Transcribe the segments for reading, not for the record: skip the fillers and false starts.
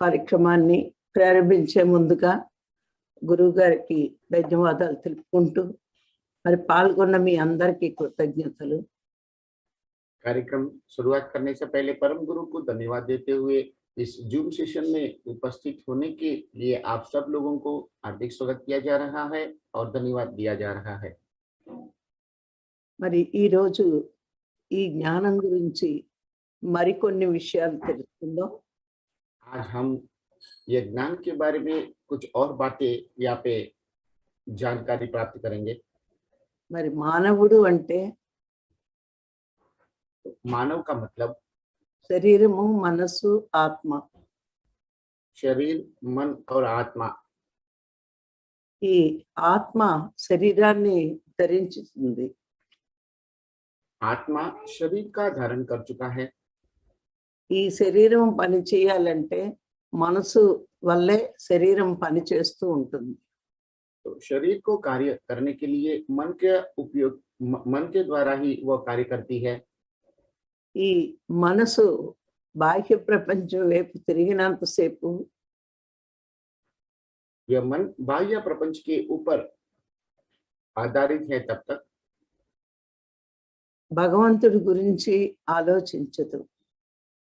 కార్యక్రమాన్ని ప్రారంభించే ముందుగా గురువు గారికి ధన్యవాదాలు తెలుపుకుంటూ మరి పాల్గొన్న మీ అందరికీ కృతజ్ఞతలు। कार्यक्रम शुरुआत करने से पहले परम गुरु को धन्यवाद देते हुए इस जूम सेशन में उपस्थित होने के लिए आप सब लोगों को हार्दिक स्वागत किया जा रहा है और धन्यवाद दिया जा रहा है। మరి ఈ రోజు ఈ జ్ఞానం గురించి మరికొన్ని విషయాలు తెలుసుకుందాం। आज हम ये ज्ञान के बारे में कुछ और बातें यहाँ पे जानकारी प्राप्त करेंगे। మరి మానవుడు అంటే मानव का मतलब శరీరము, మనసు, ఆత్మ। शरीर, मन और आत्मा। ఈ ఆత్మ శరీరాన్ని ధరించుతుంది। आत्मा शरीर का धारण कर चुका है। ఈ శరీరం పని చేయాలంటే మనసు వల్లే శరీరం పని చేస్తూ ఉంటుంది। तो शरीर को कार्य करने के लिए मन के उपयोग मन के द्वारा ही वह कार्य करती है। ఈ మనసు బాహ్య ప్రపంచం వైపు తిరిగినంతసేపు यह मन बाह्य प्रपंच के ऊपर आधारित है तब तक భగవంతుడి గురించి ఆలోచించదు।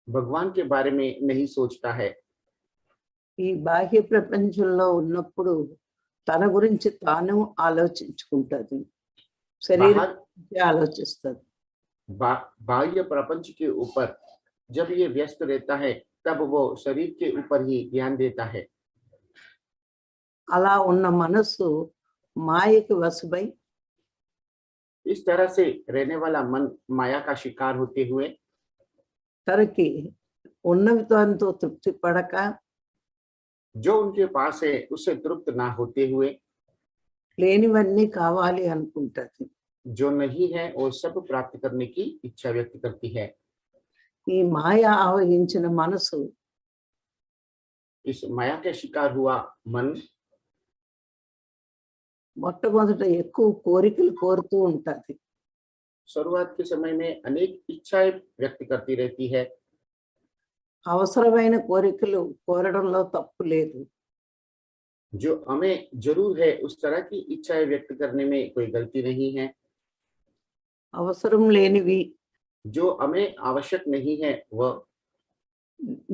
भगवान के बारे में नहीं सोचता है। ఈ బాహ్య ప్రపంచంలో ఉన్నప్పుడు తన గురించి తాను ఆలోచించుకుంటది, శరీరం గురించి ఆలోచిస్తుంది। बाह्य प्रपंच के ऊपर जब ये व्यस्त रहता है तब वो शरीर के ऊपर ही ध्यान देता है। అలా ఉన్న మనసు మాయకి వశమై इस तरह से रहने वाला मन माया का शिकार होते हुए తనకి ఉన్నవి దాంతో తృప్తి పడక जो उनके पास है उससे तृप्त ना होते हुए లేనివన్నీ కావాలి అనుకుంటది। जो नहीं है वो सब प्राप्त करने की इच्छा व्यक्त करती है। ఈ మాయ ఆవహించిన మనసు इस माया के शिकार हुआ मन మొట్టమొదట ఎక్కువ కోరికలు కోరుతూ ఉంటది। शुरुआत के समय में अनेक इच्छाएं व्यक्त करती रहती है। అవసరమైన కోరికలు కోరడంలో తప్పు లేదు। जो हमें जरूर है उस तरह की इच्छाएं व्यक्त करने में कोई गलती नहीं है। అవసరం లేనివి, जो हमें आवश्यक नहीं है वह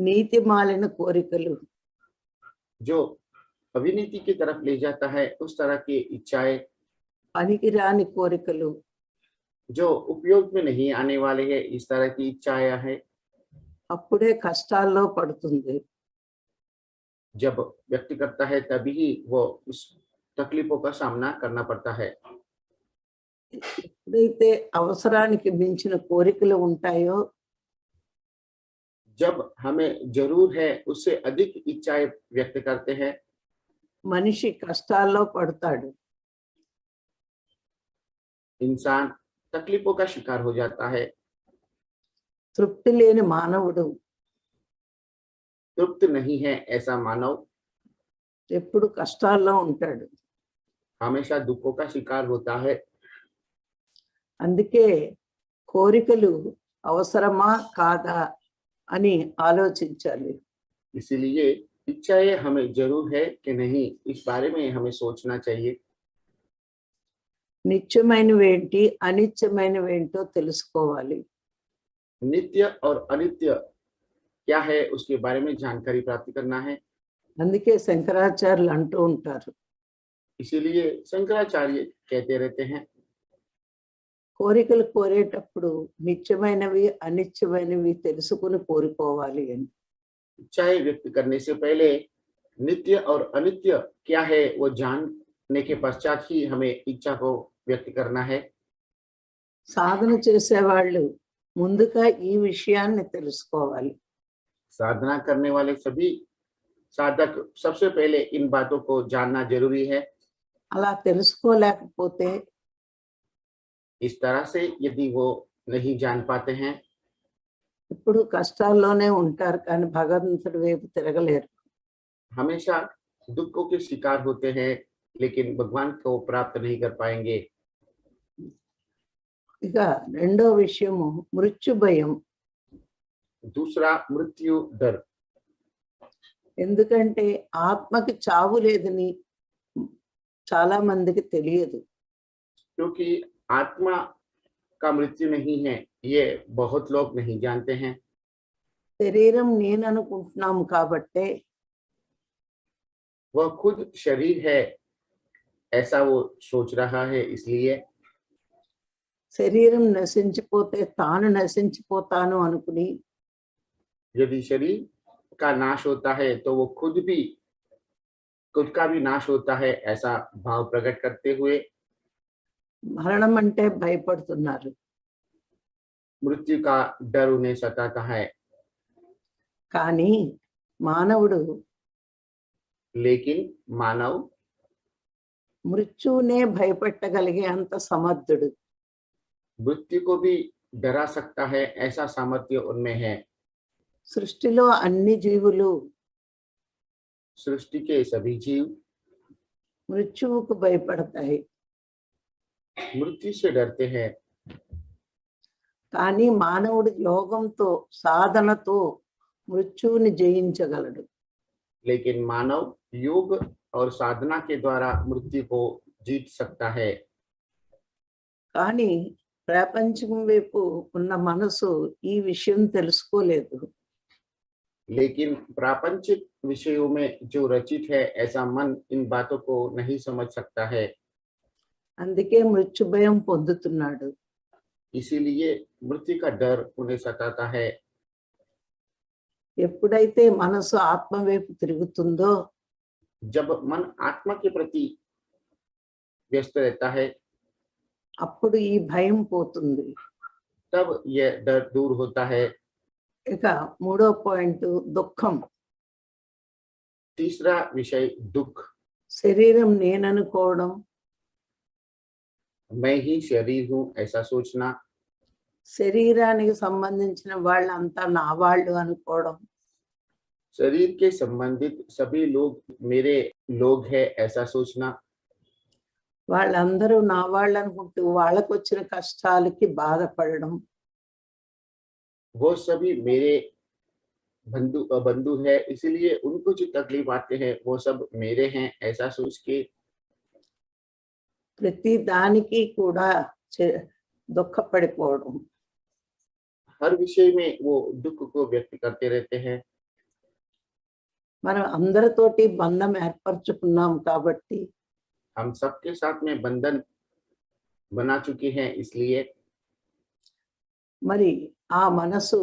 నీతి మాలిన కోరికలు, जो अविनीति की तरफ ले जाता है उस तरह की इच्छाएं, పనికిరాని కోరికలు, जो उपयोग में नहीं आने वाले हैं इस तरह की इच्छाएं है। అప్పుడే కష్టాల్లో పడుతుంది। जब व्यक्ति करता है तभी वो उस तकलीफों का सामना करना पड़ता है। ఎప్పుడైతే అవసరానికి మించిన కోరికలు ఉంటాయో जब हमें जरूर है उससे अधिक इच्छाएं व्यक्त करते हैं మనిషి కష్టాల్లో పడతాడు। इंसान तकलीफों का शिकार हो जाता है। తృప్తి లేని మానవుడు तृप्त नहीं है ऐसा मानव ఎప్పుడు కష్టాల్లో ఉంటాడు। हमेशा दुखों का शिकार होता है। అందుకే కోరికలు అవసరమా కాదా అని ఆలోచించాలి। इसीलिए इच्छाएं हमें जरूर है कि नहीं इस बारे में हमें सोचना चाहिए। నిత్యమైనవేంటి, అనిత్యమైనవేంటో తెలుసుకోవాలి। नित्य और अनित्य क्या है उसके बारे में जानकारी प्राप्त करना है। అందుకే శంకరాచార్యులు అంటూ ఉంటారు, इसीलिए शंकराचार्य कहते रहते हैं కోరికలు కోరేటప్పుడు నిత్యమైనవి అనిత్యమైనవి తెలుసుకుని కోరుకోవాలి అని। इच्छाएं व्यक्त करने से पहले नित्य और अनित्य क्या है वो जानने के पश्चात ही हमें इच्छा को व्यक्त करना है। సాధన చేసేవాళ్ళు ముందుగా ఈ విషయాన్ని తెలుసుకోవాలి। साधना करने वाले सभी साधक सबसे पहले इन बातों को जानना जरूरी है। అలా తెలుసుకోలేకపోతే इस तरह से यदि वो नहीं जान पाते हैं ఇప్పుడు కష్టాల్లోనే ఉంటారు కానీ భగవంతుడి వైపు తిరగలేరు। हमेशा दुखों के शिकार होते हैं लेकिन भगवान को प्राप्त नहीं कर पाएंगे। ఇక రెండో విషయము మృత్యు భయం। दूसरा मृत्यु डर। ఎందుకంటే ఆత్మకి చావు లేదని చాలా మందికి తెలియదు. क्योंकि आत्मा का मृत्यु नहीं है, ये बहुत लोग नहीं जानते हैं। శరీరం నేను అనుకుంటున్నాం కాబట్టే वह खुद शरीर है ऐसा वो सोच रहा है, इसलिए శరీరం నశించిపోతే తాను నశించిపోతాను అనుకుని यदि शरीर का नाश होता है तो वो खुद का भी नाश होता है, ऐसा भाव प्रकट करते हुए మరణం అంటే భయపడుతున్నారు. मृत्यु का डर उन्हें सताता है। కానీ మానవుడు लेकिन मानव మృత్యువునే భయపెట్టగలిగే అంత సమర్థుడు. मृत्यु को भी डरा सकता है, ऐसा सामर्थ्य उनमें है। సృష్టిలో అన్ని జీవులు सृष्टि के सभी जीव మృత్యువుకు భయపడతాయి. मृत्यु से डरते हैं, కానీ మానవుడు యోగంతో సాధనతో మృత్యువుని జయించగలడు. लेकिन मानव योग और साधना के द्वारा मृत्यु को जीत सकता है। కానీ ప్రపంచం వైపు ఉన్న మనసు ఈ విషయం తెలుసుకోలేదు. लेकिन प्रापंचिक विषयों में जो रचित है, ऐसा मन इन बातों को नहीं समझ सकता है। అందుకే మృత్యు భయం పొందుతున్నాడు. इसीलिए मृत्यु का डर उन्हें सताता है। ఎప్పుడైతే మనసు ఆత్మ వైపు తిరుగుతుందో जब मन आत्मा के प्रति व्यस्त रहता है, అప్పుడు ఈ భయం పోతుంది. तब यह डर दूर होता है। ఇక మూడో పాయింట్ దుఃఖం. तीसरा विषय दुख। శరీరం నేననుకోవడం, मैं ही शरीर हूँ ऐसा सोचना, శరీరానికి సంబంధించిన వాళ్ళంతా నా వాళ్ళు అనుకోవడం, शरीर के संबंधित सभी लोग मेरे लोग हैं ऐसा सोचना, వాళ్ళందరూ నా వాళ్ళు అనుకుంటూ వాళ్ళకు వచ్చిన కష్టాలకి బాధపడడం, वो सभी मेरे बंधु है, इसलिए उनको जो तकलीफ आते हैं वो सब मेरे हैं ऐसा सोच के ప్రతి దానికి కూడా దుఃఖపడిపోవడం. हर विषय में वो दुख को व्यक्त करते रहते हैं। మనం అందరితోటి బంధం ఏర్పరచుకున్నాం కాబట్టి हम सबके साथ में बंधन बना चुके हैं, इसलिए మరి ఆ మనసు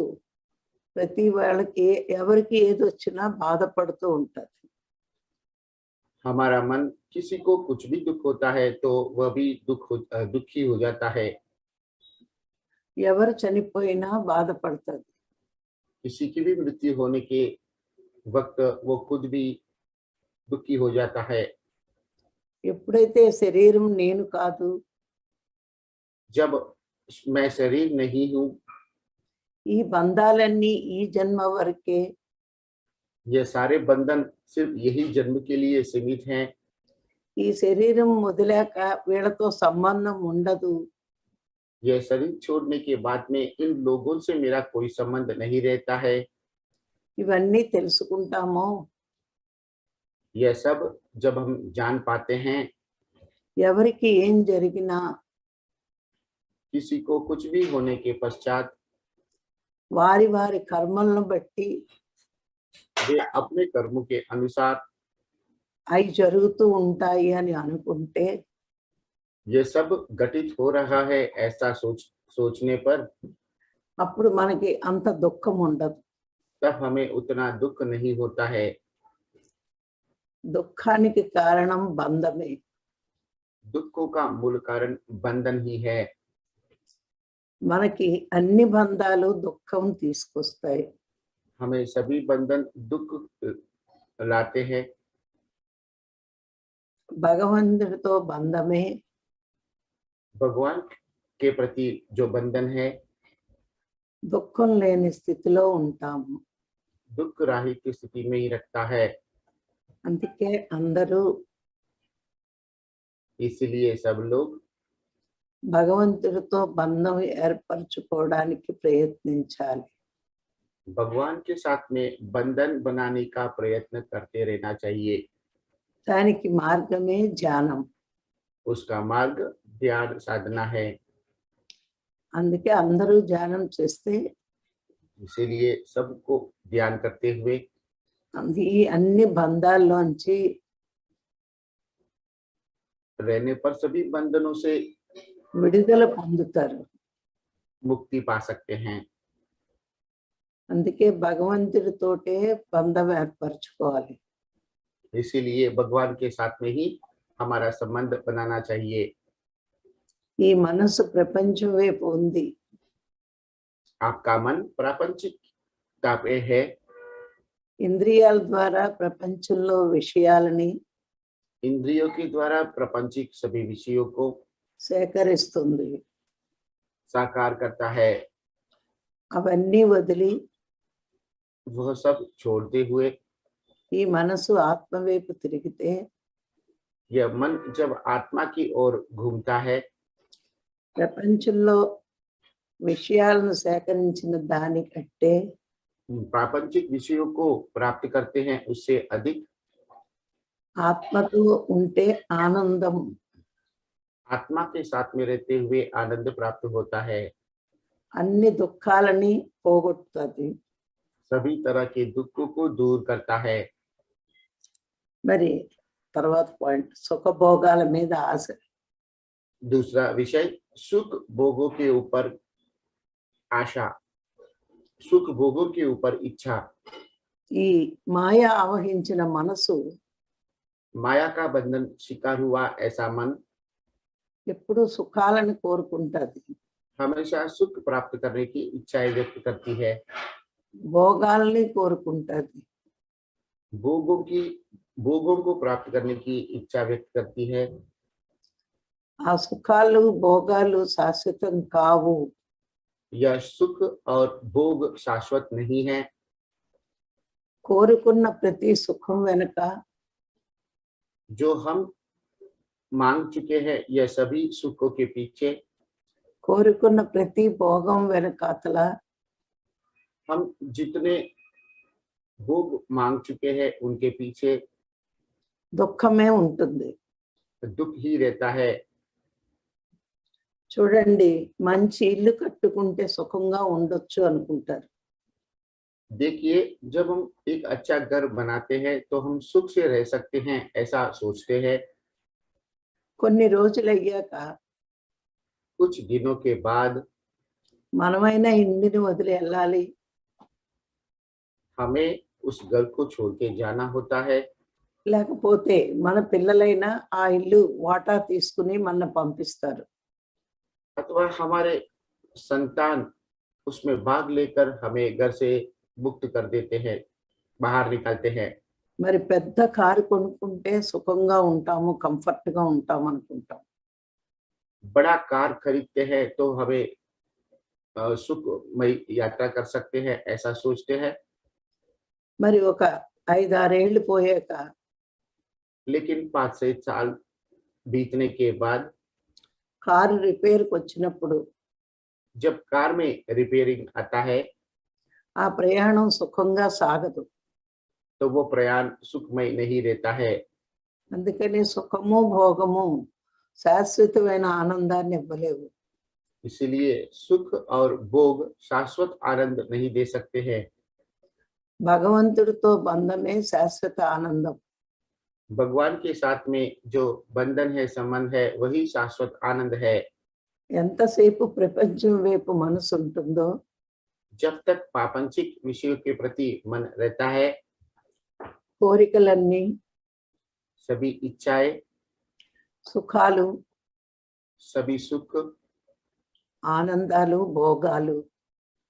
ప్రతి వాళ్ళకి ఎవరికి ఏది వచ్చినా బాధపడుతూ ఉంటది. हमारा मन किसी को कुछ भी दुख होता है तो वह भी दुखी हो जाता है। ఎవరు చనిపోయినా బాధపడుతుంది. किसी की भी मृत्यु होने के वक्त वो खुद भी दुखी हो जाता है। ఎప్పుడైతే శరీరం నేను కాదు, जब मैं शरीर नहीं हूँ, ఈ బంధాలన్నీ ఈ జన్మ వరకే, ये सारे बंधन सिर्फ यही जन्म के लिए सीमित हैं, ఈ శరీరం మొదలాక వీళ్ళతో సంబంధం ఉండదు, यह शरीर छोड़ने के बाद में इन लोगों से मेरा कोई संबंध नहीं रहता है, ఇవన్నీ తెలుసుకుంటామో यह सब जब हम जान पाते हैं, ఎవరికి ఏం జరిగినా किसी को कुछ भी होने के पश्चात వారి వారి కర్మలను బట్టి वे अपने कर्मों के अनुसार అవి జరుగుతూ ఉంటాయి అని అనుకుంటే ये सब घटित हो रहा है ऐसा सोचने पर అప్పుడు మనకి అంత దుఃఖం ఉండదు. तब हमें उतना दुख नहीं होता है। దుఃఖానికి కారణం బంధమే. दुखों का मूल कारण बंधन ही है। మనకి అన్ని బంధాలు దుఃఖం తీసుకొస్తాయి. हमें सभी बंधन दुख लाते हैं। భగవంతుడితో బంధమే भगवान के प्रति जो बंधन है, దుఃఖం లేని స్థితిలో ఉంటాము. दुख राही की स्थिति में ही रखता है। అందుకే అందరూ इसलिए सब लोग భగవంతుడితో బంధం ఏర్పరచుకోవడానికి ప్రయత్నించాలి. भगवान के साथ में बंधन बनाने का प्रयत्न करते रहना चाहिए। దానికి మార్గమే ధ్యానం. उसका मार्ग ध्यान साधना है। అందుకే అందరూ ధ్యానం చేస్తే इसीलिए सबको ध्यान करते हुए ఈ అన్ని బంధాల్లోంచి रहने पर सभी बंधनों से విడుదల పొందుతారు. मुक्ति पा सकते हैं। అందుకే భగవంతుడితోటే బంధం ఏర్పరచుకోవాలి. इसीलिए भगवान के साथ में ही हमारा संबंध बनाना चाहिए। ఈ మనసు ప్రపంచం వైపు ఉంది. आपका मन प्रापंचिकता पे है। ఇంద్రియాల ద్వారా ప్రపంచంలో విషయాలని इंद्रियों के द्वारा प्रापंचिक सभी विषयों को సేకరిస్తుంది. साकार करता है। అవన్నీ వదిలి वह सब छोड़ते हुए ఈ మనసు ఆత్మ వైపు తిరిగితే यह मन जब आत्मा की ओर घूमता है, ప్రపంచంలో విషయాలను సేకరించిన దానికంటే प्रापंचिक विषयों को प्राप्त करते हैं उससे अधिक ఆత్మతో ఉంటే ఆనందం. आत्मा के साथ में रहते हुए आनंद प्राप्त होता है। అన్ని దుఃఖాలని పోగొట్టుతుంది. सभी तरह के दुखों को दूर करता है। మరి తర్వాత పాయింట్ సుఖభోగాల మీద ఆశ. दूसरा विषय सुख भोगों के ऊपर आशा, सुख भोगों के ऊपर इच्छा। ఈ మాయ ఆవహించిన మనసు माया का बंधन शिकार हुआ ऐसा मन ఎప్పుడు సుఖాలను కోరుకుంటుంది. हमेशा सुख प्राप्त करने की इच्छाएं व्यक्त करती है। భోగాల్ని కోరుకుంటుంది. भोगों को प्राप्त करने की इच्छा व्यक्त करती है। ఆ సుఖాలు భోగాలు శాశ్వతం కావు. यह सुख और भोग शाश्वत नहीं है। కోరుకున్న ప్రతి సుఖం వెనుక जो हम मांग चुके हैं यह सभी सुखों के पीछे, కోరుకున్న ప్రతి భోగం వెనకాతల हम जितने भोग मांग चुके हैं उनके पीछे దుఃఖమే ఉంటుంది. दुख ही रहता है। చూడండి, మంచి ఇల్లు కట్టుకుంటే సుఖంగా ఉండొచ్చు అనుకుంటారు. देखिए, जब हम एक अच्छा घर बनाते हैं तो हम सुख से रह सकते हैं ऐसा सोचते हैं। కొన్ని రోజులు అయ్యాక कुछ दिनों के बाद మనమైనా ఇంటిని వదిలి వెళ్ళాలి. हमें उस घर को छोड़ के जाना होता है, లేకపోతే మన పిల్లలైనా ఆ ఇల్లు వాటా తీసుకుని మన పంపిస్తారు. अथवा हमारे संतान उसमें भाग लेकर हमें घर से मुक्त कर देते हैं, बाहर निकालते हैं। మరి పెద్ద కారు కొనుక్కుంటే సుఖంగా ఉంటాము, కంఫర్ట్ గా ఉంటాం అనుకుంటాం. बड़ा कार खरीदते हैं तो हमें सुखमय यात्रा कर सकते हैं ऐसा सोचते हैं। మరి ఒక 5-6 ఏళ్ళు పోయాక लेकिन 5 से 7 साल बीतने के बाद కారు రిపేర్కి వచ్చినప్పుడు जब कार में रिपेयरिंग आता है ఆ ప్రయాణం సుఖంగా సాగదు. तो वो प्रयाण सुखमय नहीं रहता है। అందుకని సుఖము భోగము శాశ్వతమైన ఆనందాన్ని ఇవ్వలేవు. इसलिए सुख और भोग शाश्वत आनंद नहीं दे सकते हैं। భగవంతుడితో బంధమే శాశ్వత ఆనందం. भगवान के साथ में जो बंधन है, संबंध है, वही शाश्वत आनंद है। ఎంతసేపు ప్రపంచం వైపు మనసు ఉంటుందో जब तक प्रापंचिक विषयों के प्रति मन रहता है, కోరికలన్నీ, सभी इच्छाएं, సుఖాలు, सभी सुख, ఆనందాలు, భోగాలు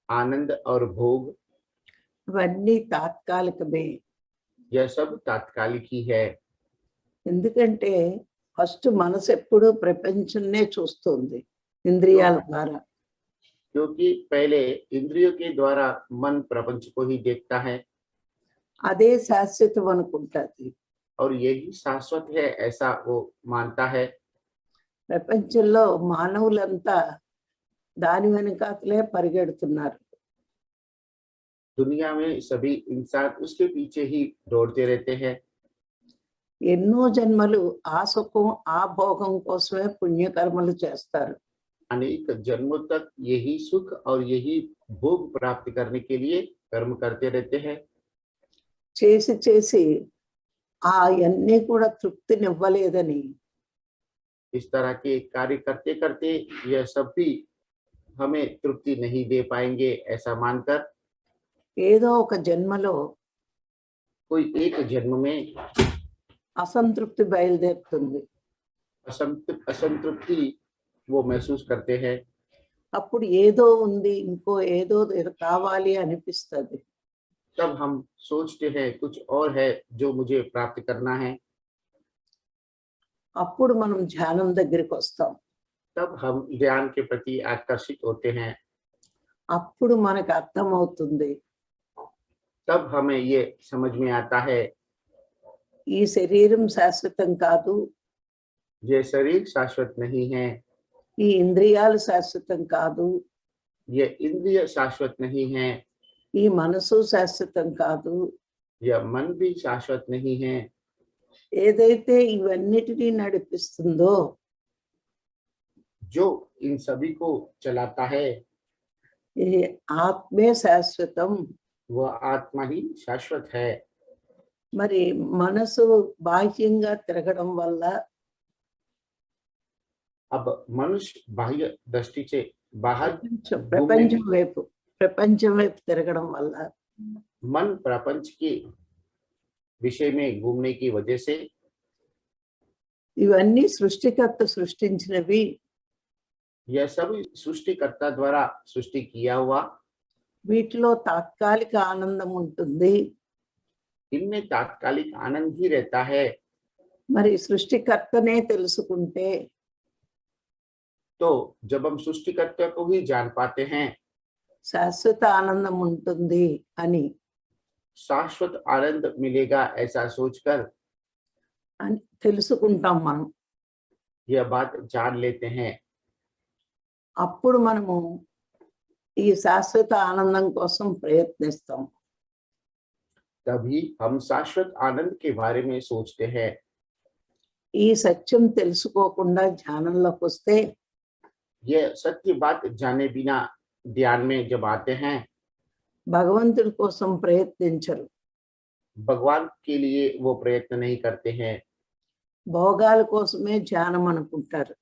आनंद और भोग ఇవన్నీ తాత్కాలికమే. यह सब तात्कालिक ही है। ఎందుకంటే ఫస్ట్ మనసు ఎప్పుడు ప్రపంచాన్నే చూస్తుంది ఇంద్రియాల ద్వారా. क्योंकि पहले इंद्रियों के द्वारा मन प्रपंच को ही देखता है అదే శాశ్వతం అనుకుంటుంది. और यही शाश्वत है ऐसा वो मानता है। ప్రపంచంలో మానవులంతా దాని వెనకాతలే పరిగెడుతున్నారు. दुनिया में सभी इंसान उसके पीछे ही दौड़ते रहते हैं। ఎన్నో జన్మలు ఆ సుఖం ఆ భోగం కోసమే పుణ్యకర్మలు చేస్తారు. अनेक जन्मों तक यही सुख और यही भोग प्राप्त करने के लिए कर्म करते रहते हैं। చేసి చేసి అన్నీ కూడా తృప్తినివ్వలేదని इस तरह के कार्य करते करते यह सब भी हमें तृप्ति नहीं दे पाएंगे, ऐसा मानकर ఏదో ఒక జన్మలో कोई एक जन्म में అసంతృప్తి బయలుదేరుతుంది. असंतृप्ति वो महसूस करते हैं। అప్పుడు ఏదో ఉంది, ఇంకో ఏదో కావాలి అనిపిస్తుంది. तब हम सोचते हैं कुछ और है जो मुझे प्राप्त करना है। అప్పుడు మనం ధ్యానం దగ్గరికి వస్తాం. तब हम ध्यान के प्रति आकर्षित होते हैं। అప్పుడు మనకు అర్థమవుతుంది तब हमें ये समझ में आता है ఈ శరీరం శాశ్వతం కాదు, ये शरीर शाश्वत नहीं है, ఈ ఇంద్రియాలు శాశ్వతం కాదు, ये इंद्रिय शाश्वत नहीं है, ఈ మనసు శాశ్వతం కాదు. यह मन भी शाश्वत नहीं है। ఏదైతే ఇవన్నిటినీ నడిపిస్తుందో जो इन सभी को चलाता है ఈ ఆత్మే శాశ్వతం. वह आत्मा ही शाश्वत है। మరి మనసు బాహ్యంగా తిరగడం వల్ల अब मनुष्य बाह्य दृष्टि से बाहर ప్రపంచం వైపు తిరగడం వల్ల मन प्रपंच के विषय में घूमने की वजह से ఇవన్నీ సృష్టికర్త సృష్టించినవి. यह सब सृष्टिकर्ता द्वारा सृष्टि किया हुआ, వీటిలో తాత్కాలిక ఆనందం ఉంటుంది. इनमें तात्कालिक आनंद ही रहता है। మరి సృష్టికర్తనే తెలుసుకుంటే तो जब हम सृष्टिकर्ता को ही जान पाते हैं, శాశ్వత ఆనందం ఉంటుంది అని शाश्वत आनंद मिलेगा ऐसा सोचकर అని తెలుసుకుంటాం మనం. यह बात जान लेते हैं। అప్పుడు మనము ఈ శాశ్వత ఆనందం కోసం ప్రయత్నిస్తాం. तभी हम शाश्वत आनंद के बारे में सोचते हैं। ఈ సత్యం తెలుసుకోకుండా ధ్యానంలోకి వస్తే यह सत्य बात जाने बिना ध्यान में जब आते हैं, భగవంతుడి కోసం ప్రయత్నించరు. भगवान के लिए वो प्रयत्न नहीं करते हैं, భోగాల కోసమే ధ్యానం అనుకుంటారు.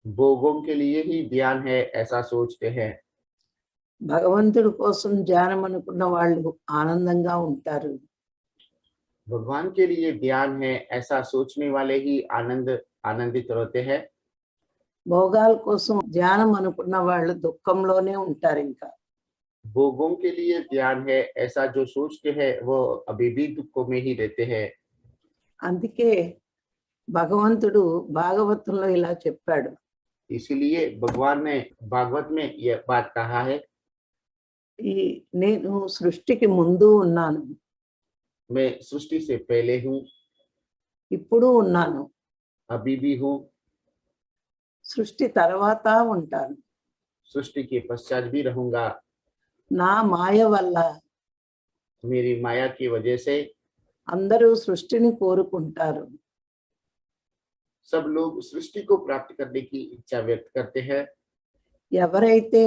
भोगों के लिए ही ध्यान है ऐसा सोचते हैं। భగవంతుడి కోసం ధ్యానం అనుకున్న వాళ్ళు ఆనందంగా ఉంటారు. भगवान के लिए ध्यान है ऐसा सोचने वाले ही आनंदित रहते हैं। భోగాల కోసం ధ్యానం అనుకున్న వాళ్ళు దుఃఖంలోనే ఉంటారు. ఇంకా भोगों के लिए ध्यान है ऐसा जो सोचते हैं वो अभी भी दुखों में ही रहते हैं। అందుకే భగవంతుడు భాగవతంలో ఇలా చెప్పాడు, इसलिए भगवान ने भागवत में यह बात कहा है, నేను సృష్టికి ముందు ఉన్నాను, मैं सृष्टि से पहले हूँ, ఇప్పుడు ఉన్నాను, अभी भी हूँ, సృష్టి తర్వాత ఉంటాను. सृष्टि के पश्चात भी रहूंगा। నా మాయ వల్ల मेरी माया की वजह से అందరూ సృష్టిని కోరుకుంటారు. सब लोग सृष्टि को प्राप्त करने की इच्छा व्यक्त करते हैं। ఎవరైతే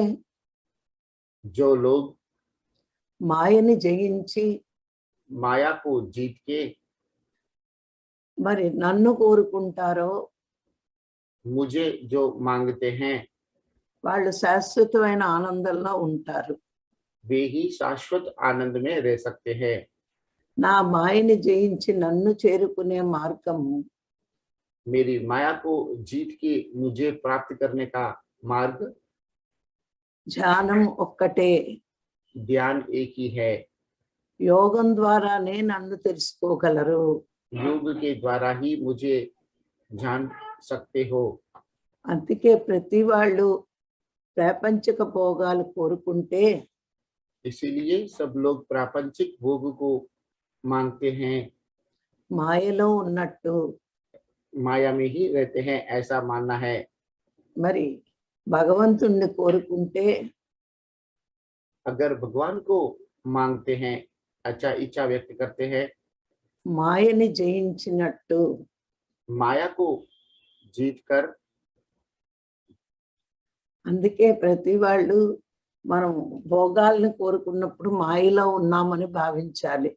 जो लोग మాయని జయించి माया को जीत के మరి నన్ను కోరుకుంటారో मुझे जो मांगते हैं, వాళ్ళు శాశ్వతమైన ఆనందంలో ఉంటారు. वे ही शाश्वत आनंद में रह सकते हैं। నా మాయని జయించి నన్ను చేరుకునే మార్గము मेरी माया को जीत के मुझे प्राप्त करने का मार्ग ధ్యానం ఒక్కటే. ध्यान एक ही है। యోగం ద్వారానే నన్ను తెలుసుకోగలరు. योग के द्वारा ही मुझे जान सकते हो। అందుకే ప్రతి వాళ్ళు ప్రాపంచిక భోగాలు కోరుకుంటే इसीलिए सब लोग प्रापंचिक भोग को मांगते हैं, మాయలో ఉన్నట్టు. माया में ही रहते हैं ऐसा मानना है। మరి భగవంతుణ్ణి కోరుకుంటే अगर भगवान को मांगते हैं, अच्छा इच्छा व्यक्त करते हैं, మాయని జయించినట్టు माया को जीत कर। అందుకే ప్రతి వాళ్ళు మనం భోగాల్ని కోరుకున్నప్పుడు మాయలో ఉన్నామని భావించాలి.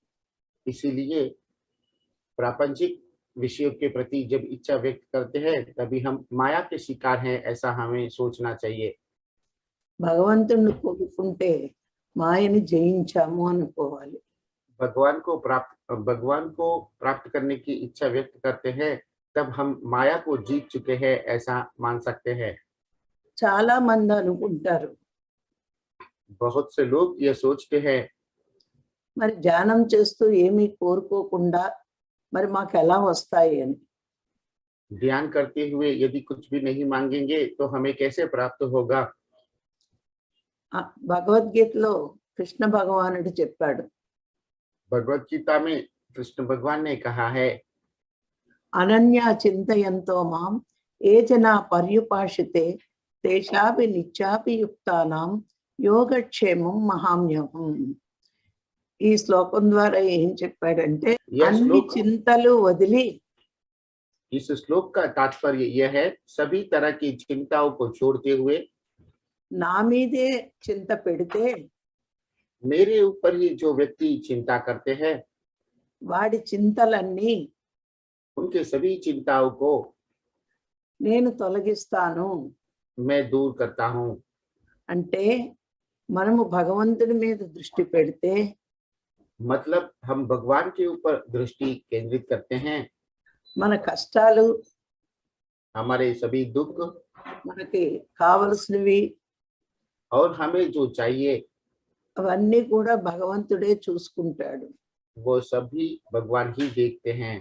इसीलिए प्रापंचिक विषयों के प्रति जब इच्छा व्यक्त करते हैं तभी हम माया के शिकार हैं, ऐसा हमें सोचना चाहिए। భగవంతుణ్ణి కోరుకుంటే మాయని జయించాము అనుకోవాలి. भगवान को प्राप्त करने की इच्छा व्यक्त करते हैं तब हम माया को जीत चुके हैं, ऐसा मान सकते हैं। చాలా మంది అనుకుంటారు बहुत से लोग ये सोचते हैं మరి ధ్యానం చేస్తూ ఏమీ కోరుకోకుండా మరి మాకు ఎలా వస్తాయి అని. ध्यान करते हुए यदि कुछ भी नहीं मांगेंगे तो हमें कैसे प्राप्त होगा। భగవద్గీతలో కృష్ణ భగవానుడు చెప్పాడు, भगवत गीता में कृष्ण भगवान ने कहा है, అనన్యా చింతయంతో మాం ఏ జనా పర్యుపాషితే తేషాపి నిత్యాపి యుక్తానాం యోగక్షేమం మహామ్యహం. ఈ శ్లోకం ద్వారా ఏం చెప్పాడంటే అన్ని చింతలు వదిలి, इस श्लोक का तात्पर्य यह है, सभी तरह की चिंताओं को छोड़ते हुए నా మీదే చింత పెడితే मेरे ऊपर ही जो व्यक्ति चिंता करते हैं వాడి చింతలన్నీ उनके सभी चिंताओं को నేను తొలగిస్తాను. मैं दूर करता हूँ। అంటే మనము భగవంతుడి మీద దృష్టి పెడితే मतलब हम भगवान के ऊपर दृष्टि केंद्रित करते हैं, మన కష్టాలు, हमारे सभी दुख మనకి కావలసినవి और हमें जो चाहिए అవన్నీ కూడా భగవంతుడే చూసుకుంటాడు. वो सभी भगवान ही देखते हैं।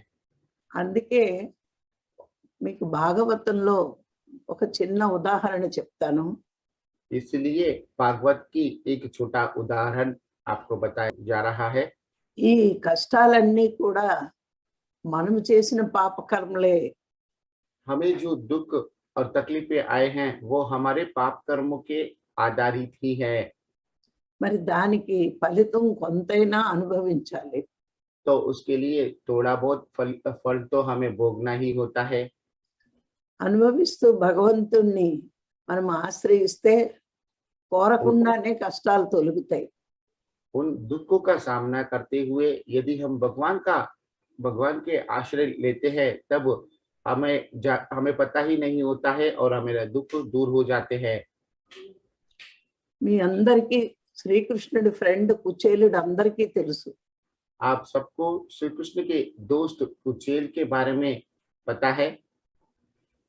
అందుకే మీకు భాగవతంలో ఒక చిన్న ఉదాహరణ చెప్తాను. इसलिए भागवत की एक छोटा उदाहरण आपको बताया जा रहा है। ఈ కష్టాలన్నీ కూడా మనం చేసిన పాపకర్మలే. हमें जो दुख और तकलीफें आए हैं वो हमारे पाप कर्मों के आधारित ही है, మరి దానికి ఫలితం కొంతైనా అనుభవించాలి. तो उसके लिए थोड़ा बहुत फल तो हमें भोगना ही होता है। అనుభవిస్తూ భగవంతుణ్ణి మనం ఆశ్రయిస్తే కోరకుండానే కష్టాలు తొలగుతాయి. उन दुखों का सामना करते हुए यदि हम भगवान के आश्रय लेते हैं तब हमें पता ही नहीं होता है और हमारे दुख दूर हो जाते हैं। మీ అందరికీ శ్రీకృష్ణుడి ఫ్రెండ్ కుచేలుడు అందరికీ తెలుసు. आप सबको श्री कृष्ण के दोस्त कुचेल के बारे में पता है।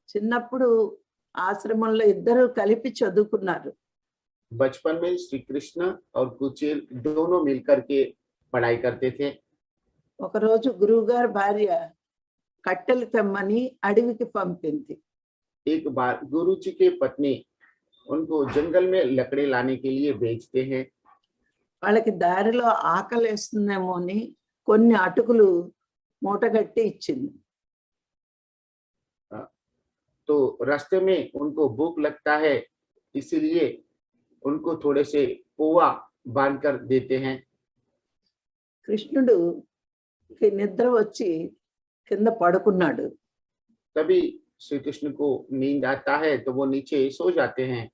చిన్నప్పుడు ఆశ్రమంలో ఇద్దరు కలిపి చదువుకున్నారు. बचपन में श्री कृष्ण और कुचेल दोनों मिलकर के पढ़ाई करते थे। ఒకరోజు గురువుగారి భార్య కట్టెలు తెమ్మని అడవికి పంపింది. एक बार गुरु जी के पत्नी उनको जंगल में लकड़ी लाने के लिए भेजते हैं। వాళ్ళకి దారిలో ఆకలేస్తుందేమో అని కొన్ని అటుకులు మూటగట్టి ఇచ్చింది. तो रास्ते में उनको भूख लगता है, इसलिए उनको थोड़े से पोहा बांध कर देते हैं। కృష్ణుడు నిద్ర వచ్చి కింద పడుకున్నాడు. तभी श्री कृष्ण को नींद आता है तो वो नीचे सो जाते हैं।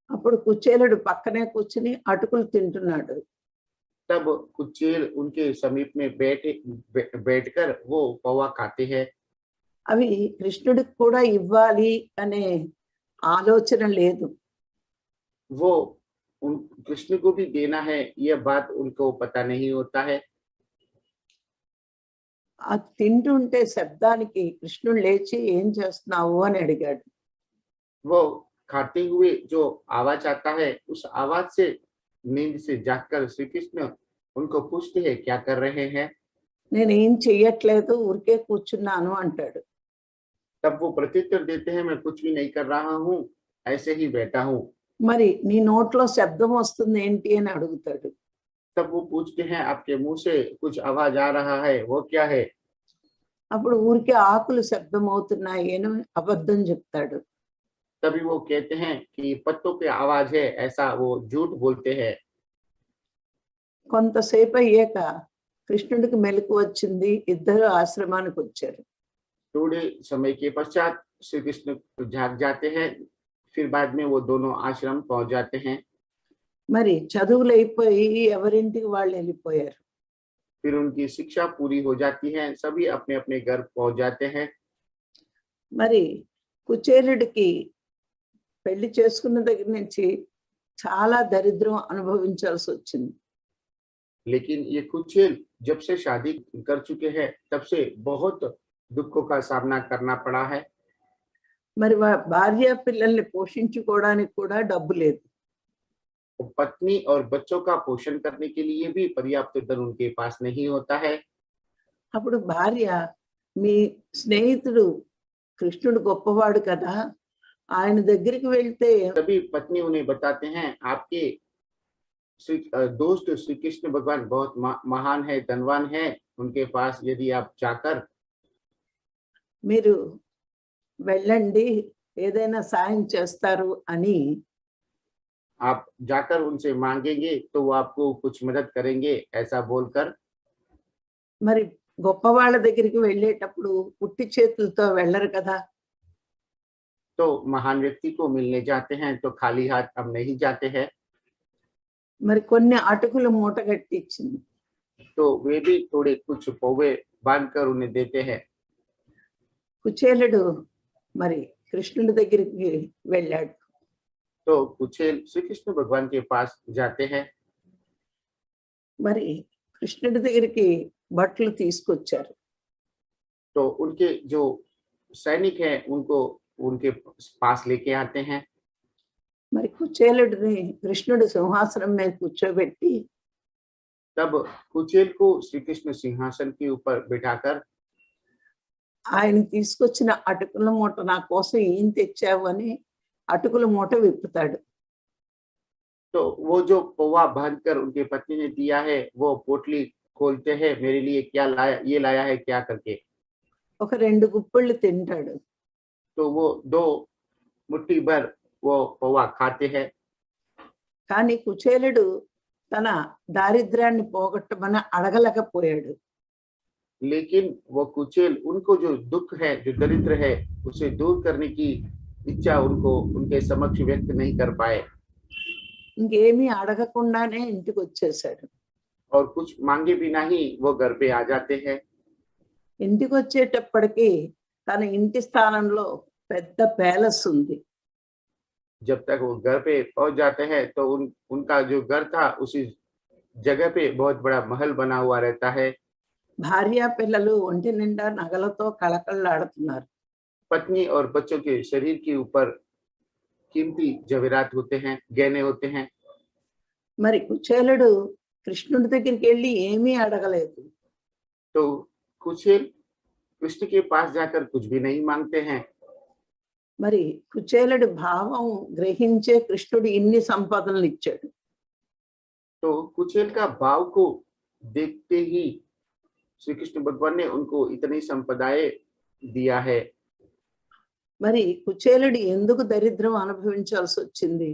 అప్పుడు కుచేలుడు పక్కనే కూర్చుని అటుకులు తింటున్నాడు. तब कुचेल उनके समीप में बैठकर वो पोहा खाते हैं। అవి కృష్ణుడికి కూడా ఇవ్వాలి అనే ఆలోచన లేదు. वो कृष्ण को भी देना है यह बात उनको पता नहीं होता है। ఆ తింటుంటే శబ్దానికి కృష్ణుడు లేచి ఏం చేస్తున్నావు అని అడిగాడు. वो खाते हुए जो आवाज आता है उस आवाज से नींद से जागकर श्री कृष्ण उनको पूछते हैं क्या कर रहे हैं। నేనేం చెయ్యట్లేదు, ఊరికే కూర్చున్నాను అంటాడు. तब वो प्रत्युत्तर देते हैं मैं कुछ भी नहीं कर रहा हूँ, ऐसे ही बैठा हूँ। మరి నీ నోట్లో శబ్దం వస్తుంది ఏంటి అని అడుగుతాడు. तब वो पूछते हैं आपके मुंह से कुछ आवाज आ रहा है, वो क्या है। అప్పుడు ఊరికే ఆకులు శబ్దం అవుతున్నాయి అని అబద్ధం చెప్తాడు. तभी वो कहते हैं कि पत्तों की आवाज है, ऐसा वो झूठ बोलते हैं। కొంతసేపు అయ్యాక కృష్ణుడికి మెలకు వచ్చింది, ఇద్దరు ఆశ్రమానికి వచ్చారు. थोड़े समय के पश्चात श्री कृष्ण जाग जाते हैं, फिर बाद में वो दोनों आश्रम पहुंच जाते हैं। మరి చదువులు అయిపోయి ఎవరింటికి వాళ్ళు వెళ్ళిపోయారు. फिर उनकी शिक्षा पूरी हो जाती है, सभी अपने अपने घर पहुंच जाते हैं। మరి కుచేలుడికి పెళ్లి చేసుకున్న దగ్గర నుంచి చాలా దరిద్రం అనుభవించాల్సి వచ్చింది. लेकिन ये कुचेल जब से शादी कर चुके हैं तब से बहुत दुखों का सामना करना पड़ा है। మరి భార్య పిల్లల్ని పోషించుకోవడానికి కూడా డబ్బు లేదు. पत्नी और बच्चों का पोषण करने के लिए भी पर्याप्त धन उनके पास नहीं होता है। అప్పుడు భార్య, మీ స్నేహితుడు కృష్ణుడు గొప్పవాడు కదా, ఆయన దగ్గరికి వెళ్తే तभी पत्नी उन्हें बताते हैं, आपके दोस्त श्री कृष्ण भगवान बहुत महान है, धनवान है, उनके पास यदि आप जाकर మీరు వెళ్ళండి, ఏదైనా సాయం చేస్తారు అని आप जाकर उनसे मांगेंगे तो वो आपको कुछ मदद करेंगे, ऐसा बोलकर మరి గొప్పవాళ్ళ దగ్గరికి వెళ్ళేటప్పుడు పుట్టి చేతులతో వెళ్ళరు కదా. तो महान व्यक्ति को मिलने जाते हैं तो खाली हाथ हम नहीं जाते हैं। మరి కొన్ని అటుకులు మూట కట్టి ఇచ్చింది. तो वे भी थोड़े कुछ पौवे बांधकर उन्हें देते हैं। కుచేలుడు మరి కృష్ణుడి దగ్గరికి వెళ్ళాడు. तो कुचेल श्री कृष्ण भगवान के पास जाते हैं। మరి కృష్ణుడి దగ్గరికి బట్టలు తీసుకొచ్చారు. तो उनके जो सैनिक हैं उनको उनके पास लेके आते हैं। మరి కుచేలుడిని కృష్ణుడు సింహాసనం మీద కూర్చోబెట్టి तब कुचेल को श्री कृष्ण सिंहासन के ऊपर बिठाकर ఆయన తీసుకొచ్చిన అటుకుల మూట నా కోసం ఏం తెచ్చావు అని అటుకుల మూట విప్పుతాడు. तो वो जो पौवा बांधकर उनके पत्नी ने दिया है वो पोटली खोलते हैं, मेरे लिए क्या लाया, ये लाया है क्या करके। ఒక 2 గుప్పిళ్ళు తింటాడు. तो वो 2 मुट्ठी भर वो पौवा खाते हैं। కానీ కుచేలుడు తన దారిద్ర్యాన్ని పోగొట్టమని అడగలేకపోయాడు. लेकिन वो कुचेल उनको जो दुख है, जो दरिद्र है, उसे दूर करने की इच्छा उनको उनके समक्ष व्यक्त नहीं कर पाए ఇంకేమీ అడగకుండానే ఇంటికి వచ్చేసాడు. और कुछ मांगे बिना ही वो घर पे आ जाते हैं। ఇంటికి వచ్చేటప్పటికి తన ఇంటి స్థానంలో పెద్ద ప్యాలెస్ ఉంది. जब तक वो घर पे पहुंच जाते हैं तो उनका जो घर था उसी जगह पे बहुत बड़ा महल बना हुआ रहता है। భార్య పిల్లలు ఒంటి నిండా నగలతో కళకళలాడుతున్నారు. पत्नी और बच्चों के शरीर के ऊपर कीमती जवेरात होते हैं, गहने होते हैं। మరి కుచేలుడు కృష్ణుడి దగ్గరికి వెళ్ళి ఏమీ అడగలేదు. तो कुचेल कृष्ण के पास जाकर कुछ भी नहीं मांगते हैं। మరి కుచేలుడి భావం గ్రహించే కృష్ణుడు ఇన్ని సంపదలు ఇచ్చాడు. तो कुचेल का भाव को देखते ही श्री कृष्ण भगवान ने उनको इतनी संपदाएं दिया है। మరి కుచేలుడు ఎందుకు దరిద్రం అనుభవించాల్సి వచ్చింది?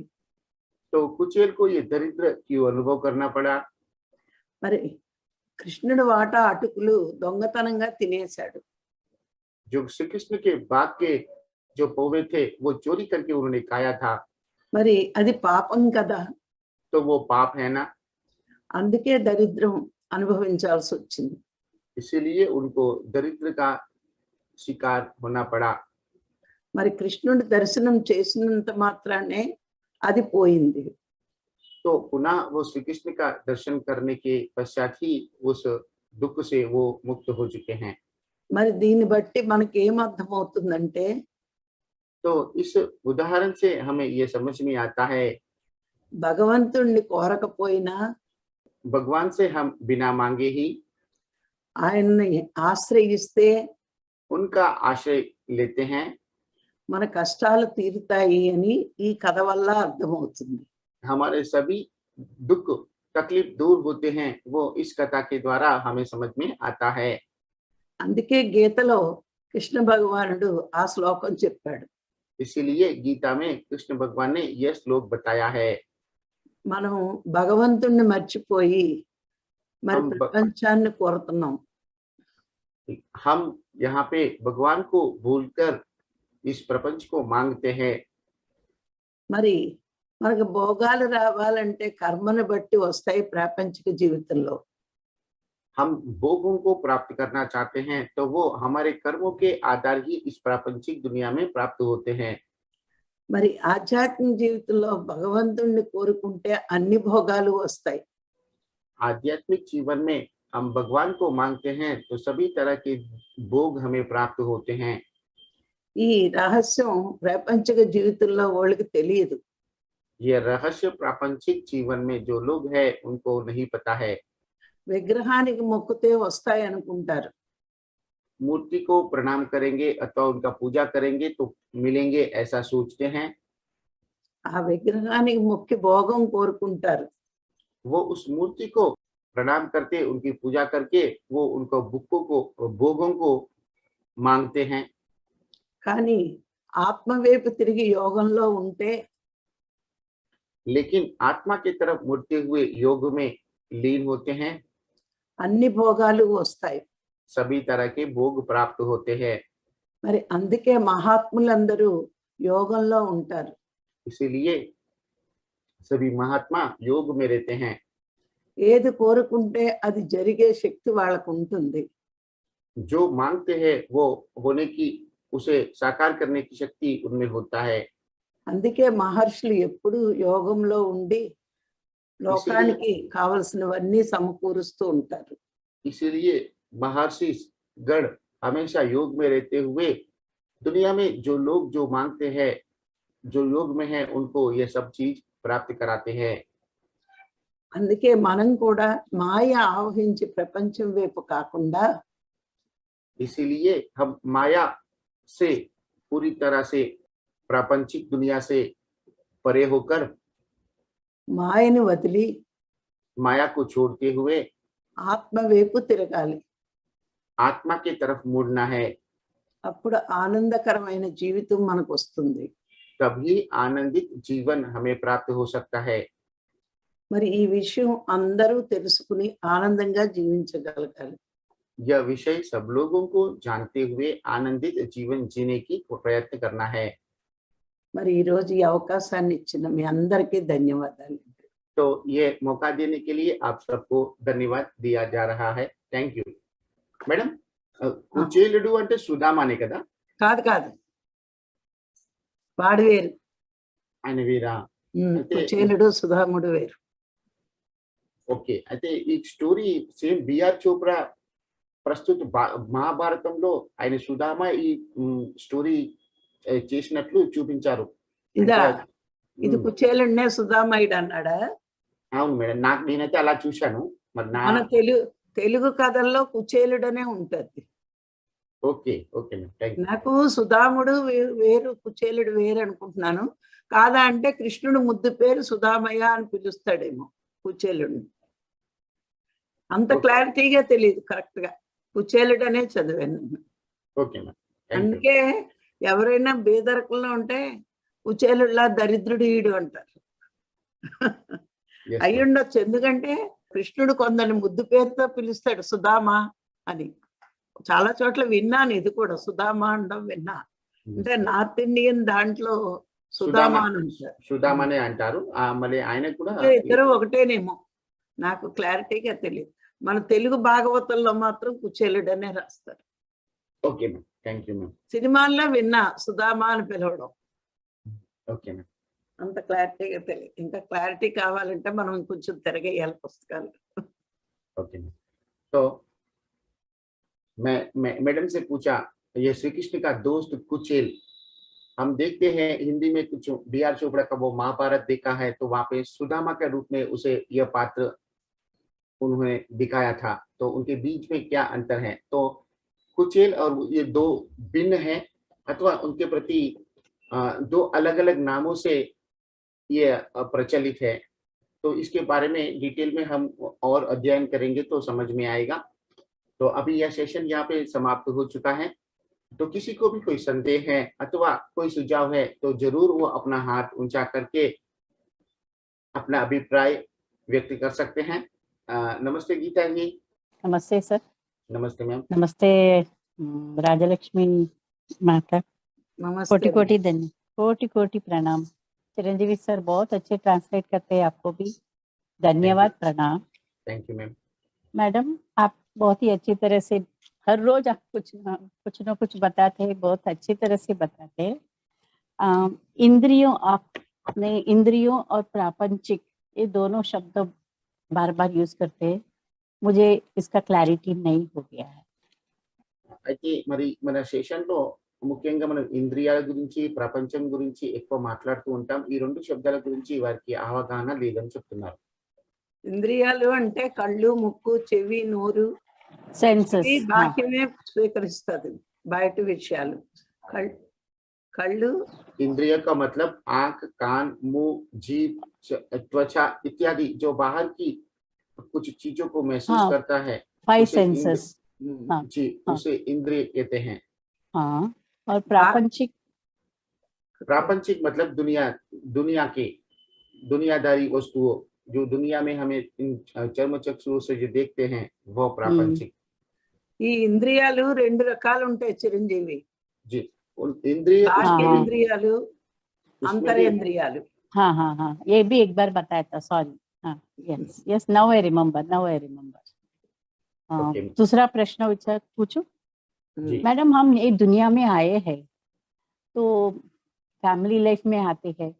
तो कुचेल को ये दरिद्र क्यों अनुभव करना पड़ा? మరి కృష్ణుడి వాటా అటుకులు దొంగతనంగా తినేశాడు. जो श्री कृष्ण के बाग के जो पौवे थे वो चोरी करके उन्होंने खाया था। మరి అది పాపం కదా. तो वो पाप है ना, అందుకే దరిద్రం అనుభవించాల్సి వచ్చింది. इसीलिए उनको दरिद्र का शिकार होना पड़ा। మరి కృష్ణుడి దర్శనం చేసినంత మాత్రానే అది పోయింది. तो पुनः वो श्री कृष्ण का दर्शन करने के पश्चात ही उस दुख से वो मुक्त हो चुके हैं। మరి దీన్ని బట్టి మనకి ఏం అర్థమవుతుందంటే तो इस उदाहरण से हमें ये समझ में आता है, భగవంతుణ్ణి కోరకపోయినా भगवान से हम बिना मांगे ही ఆయన్ని ఆశ్రయిస్తే उनका आश्रय लेते हैं। మన కష్టాలు తీరుతాయి అని ఈ కథ వల్ల అర్థమవుతుంది. हमारे सभी दुख तकलीफ दूर होते हैं, वो इस कथा के द्वारा हमें समझ में आता है। అందుకే గీతలో కృష్ణ భగవానుడు ఆ శ్లోకం చెప్పాడు. इसीलिए गीता में कृष्ण भगवान ने यह श्लोक बताया है। మనం భగవంతుణ్ణి మర్చిపోయి మరి हम ప్రపంచాన్ని కోరుతున్నాం. हम यहाँ पे भगवान को भूलकर इस प्रपंच को मांगते हैं। మరి మనకు భోగాలు రావాలంటే కర్మను బట్టి వస్తాయి ప్రాపంచిక జీవితంలో. हम भोगों को प्राप्त करना चाहते हैं तो वो हमारे कर्मों के आधार ही इस प्रापंचिक दुनिया में प्राप्त होते हैं। మరి ఆధ్యాత్మిక జీవితంలో భగవంతుణ్ణి కోరుకుంటే అన్ని భోగాలు వస్తాయి. आध्यात्मिक जीवन में हम भगवान को मांगते हैं तो सभी तरह के भोग हमें प्राप्त होते हैं। ఈ రహస్యం ప్రాపంచిక జీవితంలో వాళ్ళకి తెలియదు. ये रहस्य प्रापंचिक जीवन में जो लोग हैं उनको नहीं पता है। విగ్రహానికి మొక్కితే వస్తాయి అనుకుంటారు. मूर्ति को प्रणाम करेंगे अथवा उनका पूजा करेंगे तो मिलेंगे ऐसा सोचते हैं। ఆ విగ్రహానికి మొక్కి భోగం కోరుకుంటారు. वो उस मूर्ति को प्रणाम करके उनकी पूजा करके वो उनको भोगों को मांगते हैं। కానీ ఆత్మ వైపు తిరిగి యోగంలో ఉంటే लेकिन आत्मा की तरफ मुड़ते हुए योग में लीन होते हैं, అన్ని భోగాలు వస్తాయి. सभी तरह के भोग प्राप्त होते हैं। మరి అందుకే మహాత్ములందరూ యోగంలో ఉంటారు. इसीलिए सभी महात्मा योग में रहते हैं। ఏది కోరుకుంటే అది జరిగే శక్తి వాళ్ళకు ఉంటుంది. जो मांगते हैं वो होने की उसे साकार करने की शक्ति उनमें होता है। అందుకే మహర్షులు ఎప్పుడు యోగంలో ఉండి లోకానికి కావలసినవన్నీ సమకూరుస్తూ ఉంటారు. इसीलिए महर्षि गण हमेशा योग में रहते हुए दुनिया में जो लोग जो मांगते हैं, जो योग में है उनको ये सब चीज प्राप्त कराते हैं। అందుకే మనం కూడా మాయ ఆవహించి ప్రపంచం వైపు కాకుండా इसीलिए हम माया से पूरी तरह से प्रापंचिक दुनिया से परे होकर మాయని వదిలి माया को छोड़ते हुए ఆత్మ వైపు తిరగాలి. आत्मा की तरफ मुड़ना है। అప్పుడు ఆనందకరమైన జీవితం మనకు వస్తుంది. तभी आनंदित जीवन हमें प्राप्त हो सकता है। మరి ఈ విషయం అందరూ తెలుసుకుని ఆనందంగా జీవించగలగాలి. यह विषय सब लोगों को जानते हुए आनंदित जीवन जीने की प्रयत्न करना है। మరి ఈ రోజు ఈ అవకాశాన్ని ఇచ్చిన మీ అందరికీ ధన్యవాదాలు. तो ये मौका देने के लिए आप सबको धन्यवाद दिया जा रहा है। Thank you madam. कुचेलुडु అంటే సుధామానే కదా? కాదు కాదు, వాడు వేరు. ఆయన వీరా? కుచేలుడు సుధాముడు వేరు. ఓకే, అయితే ఈ స్టోరీ సేమ్ బిఆర్ చోప్రా ప్రస్తుత మహాభారతంలో ఆయన సుధామ ఈ స్టోరీ చేసినట్లు చూపించారు. ఇదా ఇది కుచేలుడినే సుధామయుడు అన్నాడా? అవును మేడం, నేనైతే అలా చూశాను. మరి మన తెలుగు కథల్లో కుచేలుడనే ఉంటది. ఓకే ఓకే మేడం, నాకు సుధాముడు వేరు కుచేలుడు వేరు అనుకుంటున్నాను. కాదా అంటే కృష్ణుడు ముద్దు పేరు సుధామయ్య అని పిలుస్తాడేమో కుచేలుడిని. అంత క్లారిటీగా తెలియదు కరెక్ట్ గా. కుచేలుడనే చదివాను. Okay madam. అందుకే ఎవరైనా బేదరకంలో ఉంటే కుచేలుడిలా దరిద్రుడు ఈడు అంటారు. అయ్యుండొచ్చు, ఎందుకంటే కృష్ణుడు కొందరిని ముద్దు పేరుతో పిలుస్తాడు సుధామ అని. చాలా చోట్ల విన్నాను ఇది కూడా, సుధామ అనడం విన్నా. అంటే నార్త్ ఇండియన్ దాంట్లో సుధామ అని అంటారు. సుధామనే అంటారు. మళ్ళీ ఆయన కూడా ఇద్దరు ఒకటేనేమో, నాకు క్లారిటీగా తెలియదు. మన తెలుగు భాగవతంలో మాత్రం కుచేలుడనే రాస్తారు. Okay ma'am, thank you ma'am. సినిమాల్లో విన్నా సుధామ అని పిలవడం. Okay ma'am. అంత క్లారిటీగా తెలియదు. ఇంకా క్లారిటీ కావాలంటే మనం కొంచెం తిరగేయాలి పుస్తకాలు. ओके, तो मैं मैडम से पूछा, ये श्री कृष्ण का दोस्त कुचेल, हम देखते हैं हिंदी में कुछ बीआर चोपड़ा का वो महाभारत देखा है, तो वहां पे सुदामा के रूप में उसे यह पात्र उन्होंने दिखाया था। तो उनके बीच में क्या अंतर है? तो कुचेल और ये दो भिन्न हैं अथवा उनके प्रति दो अलग अलग नामों से ये प्रचलित है? तो इसके बारे में डिटेल में हम और अध्ययन करेंगे तो समझ में आएगा। तो अभी यह सेशन यहाँ पे समाप्त हो चुका है। तो किसी को भी कोई संदेह है अथवा कोई सुझाव है तो जरूर वो अपना हाथ ऊंचा करके अपना अभिप्राय व्यक्त कर सकते हैं। नमस्ते गीता जी। नमस्ते सर। नमस्ते मैम। नमस्ते राजलक्ष्मी माता। नमस्ते कोटि कोटि धन्य, कोटि कोटि प्रणाम। चिरंजीवी सर बहुत अच्छे ट्रांसलेट करते हैं, आपको भी धन्यवाद, प्रणाम। Thank you ma'am. मैडम आप बहुत ही अच्छी तरह से हर रोज आप कुछ न कुछ बताते हैं, बहुत अच्छी तरह से बताते हैं। इंद्रियों, आपने इंद्रियों और प्रापंचिक ये दोनों शब्द बार बार यूज करते हैं, मुझे इसका क्लैरिटी नहीं हो गया है। అయితే మరి మన సెషన్‌లో ముఖ్యంగా మనం ఇంద్రియాల గురించి, ప్రపంచం గురించి ఎక్కువ మాట్లాడుతూ ఉంటాం. ఈ 2 శబ్దాల గురించి వారికి అవగాహన లేదని చెప్తున్నారు. ఇంద్రియాలు అంటే కళ్ళు, ముక్కు, చెవి, నోరు, సెన్సెస్ ఇవి బాహ్యమే స్వీకరిస్తుంది బయట విషయాలు. కళ్ళు इंद्रिय का मतलब आंख, कान, मुंह, जीभ, त्वचा इत्यादि जो बाहर की कुछ चीजों को महसूस करता है, 5 उसे सेंसेस। जी, उसे इंद्रिय कहते हैं। हाँ, और प्रापंचिक, प्रापंचिक मतलब दुनिया के दुनियादारी वस्तुओं, जो दुनिया में हमें इन चर्म चक्षुओं से जो देखते हैं वो प्रापंचिक। ఈ ఇంద్రియాలు 2 రకాలు ఉంటాయి చిరంజీవి. जी, उन इंद्रिय ఇంద్రియాలు, अंतरेंद्रियालु। हाँ हाँ हाँ, ये भी एक बार बताया था, सॉरी। हाँ, yes yes, now I remember. दूसरा प्रश्न पूछो। मैडम हम ये दुनिया में आए हैं तो फैमिली लाइफ में आते हैं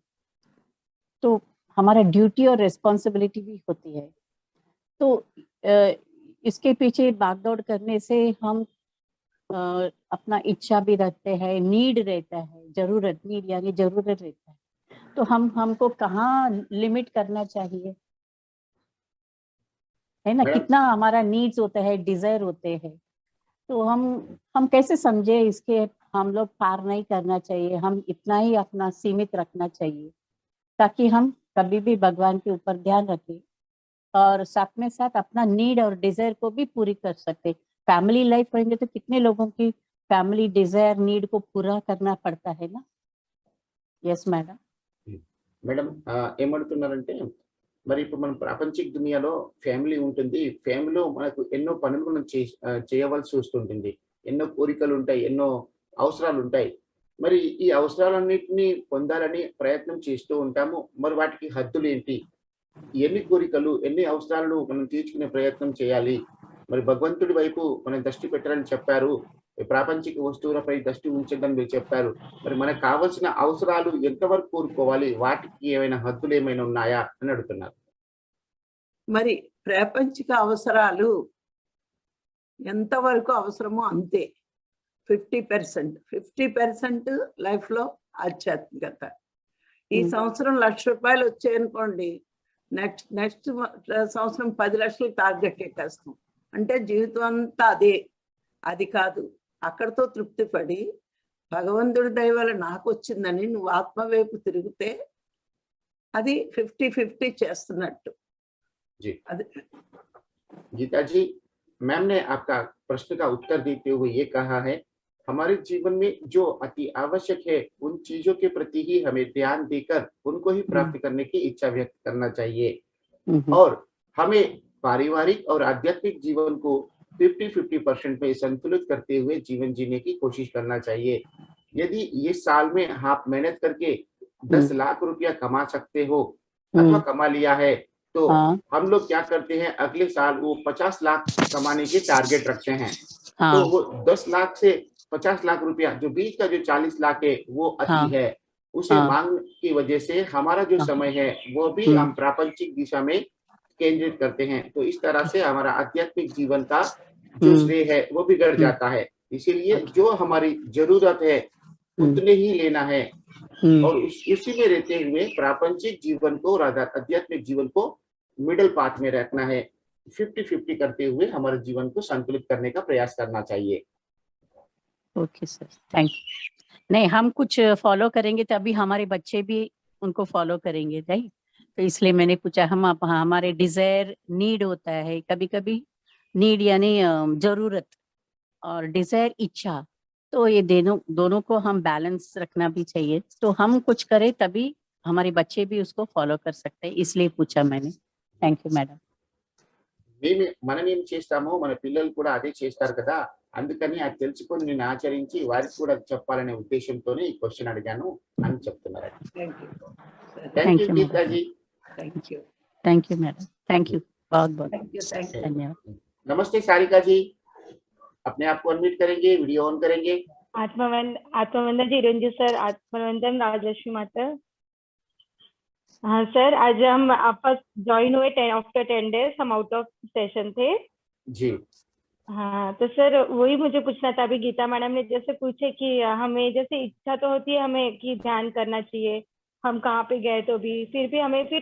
तो हमारा ड्यूटी और रिस्पॉन्सिबिलिटी भी होती है, तो इसके पीछे भागदौड़ करने से हम अपना इच्छा भी रखते हैं, नीड रहता है, जरूरत, नीड यानी जरूरत रहता है, तो हमको कहाँ लिमिट करना चाहिए, है ना? कितना हमारा नीड्स होता है, डिजायर होते हैं, तो हम कैसे समझे इसके, हम लोग पार नहीं करना चाहिए, हम इतना ही अपना सीमित रखना चाहिए ताकि हम कभी भी भगवान के ऊपर ध्यान रखें और साथ में साथ अपना नीड और डिजायर को भी पूरी कर सकते। फैमिली लाइफ रहेंगे तो कितने लोगों की फैमिली डिजायर, नीड को पूरा करना पड़ता है ना। Yes madam. మేడం ఏమంటున్నారంటే మరి ఇప్పుడు మనం ప్రాపంచిక దునియాలో ఫ్యామిలీ ఉంటుంది. ఫ్యామిలీలో మనకు ఎన్నో పనులు మనం చేయవలసి వస్తుంటుంది. ఎన్నో కోరికలు ఉంటాయి, ఎన్నో అవసరాలు ఉంటాయి. మరి ఈ అవసరాలన్నిటిని పొందాలని ప్రయత్నం చేస్తూ ఉంటాము. మరి వాటికి హద్దులు ఏంటి? ఎన్ని కోరికలు, ఎన్ని అవసరాలను మనం తీర్చుకునే ప్రయత్నం చేయాలి? మరి భగవంతుడి వైపు మనం దృష్టి పెట్టాలని చెప్పారు, ప్రాపంచిక వస్తువులపై దృష్టి ఉంచదని మీరు చెప్పారు. మరి మనకు కావాల్సిన అవసరాలు ఎంతవరకు కోరుకోవాలి, వాటికి ఏమైనా హద్దులు ఏమైనా ఉన్నాయా అని అడుగుతున్నారు. మరి ప్రాపంచిక అవసరాలు ఎంతవరకు అవసరమో అంతే. 50% లైఫ్ లో ఆధ్యాత్మికత. ఈ సంవత్సరం ₹1,00,000 వచ్చాయనుకోండి, నెక్స్ట్ సంవత్సరం 10 లక్షలు టార్గెట్ ఎట్టేస్తాం. అంటే జీవితం అంతా అదే. అది కాదు, అక్కడతో తృప్తి పడి భగవంతుడి దయ వల్ల నాకు వచ్చిందని నువ్వు ఆత్మ వైపు తిరిగితే అది 50-50 చేస్తున్నట్టు. गीता जी, मैम ने आपका प्रश्न का उत्तर देते हुए ये कहा है, हमारे जीवन में जो अति आवश्यक है उन चीजों के प्रति ही हमें ध्यान देकर उनको ही प्राप्त करने की इच्छा व्यक्त करना चाहिए और हमें पारिवारिक और आध्यात्मिक जीवन को 50-50% में संतुलित करते हुए जीवन जीने की कोशिश करना चाहिए। यदि ये साल में आप मेहनत करके 10 लाख रुपया कमा सकते हो अथवा कमा लिया है, तो हम लोग क्या करते हैं, अगले साल वो 50 लाख कमाने के टारगेट रखते हैं। तो वो 10 लाख से 50 लाख रुपया, जो बीच का जो 40 लाख है वो अति है। उसे मांग की वजह से हमारा जो समय है वो भी हम प्रापंचिक दिशा में केंद्रित करते हैं। तो इस तरह से हमारा आध्यात्मिक जीवन का जो श्रेय है वो बिगड़ जाता है। इसीलिए जो हमारी जरूरत है उतने ही लेना है और उसी में रहते हुए प्रापंचिक जीवन को और आध्यात्मिक जीवन को मिडल पाथ में रखना है। 50-50 करते हुए हमारे जीवन को संतुलित करने का प्रयास करना चाहिए। Okay sir, thank you. नहीं, हम कुछ फॉलो करेंगे तभी हमारे बच्चे भी उनको फॉलो करेंगे, राइट? तो इसलिए मैंने पूछा। हमारे डिजायर, नीड होता है, कभी कभी नीड यानी जरूरत और डिजायर इच्छा, तो ये दोनों को हम बैलेंस रखना भी चाहिए। तो हम कुछ करें तभी हमारे बच्चे भी उसको फॉलो कर सकते हैं, इसलिए पूछा मैंने। Thank you madam. మనమేం చేస్తామో మన పిల్లలు కూడా అదే చేస్తారు కదా, అందుకని అది తెలుసుకొని నేను ఆచరించి వారికి కూడా చెప్పాలనే ఉద్దేశంతోనే ఈ క్వశ్చన్ అడిగాను అని చెప్తున్నారు. Thank you Geetaji. Thank you madam, thank you बहुत बहुत धन्यवाद. नमस्ते सारिका जी, अपने आप को अनम्यूट करेंगे, वीडियो ऑन करेंगे. आत्मवंदन जी रंजू सर, आत्मवंदन राजलक्ष्मी माता. हाँ सर, आज हम आपस ज्वाइन हुए आफ्टर 10 days, हम आउट ऑफ सेशन थे जी. हाँ तो सर वही मुझे पूछना था, अभी गीता मैडम ने जैसे पूछे कि हमें जैसे इच्छा तो होती है हमें कि ध्यान करना चाहिए, हम कहाँ पे गए तो भी फिर भी हमें फिर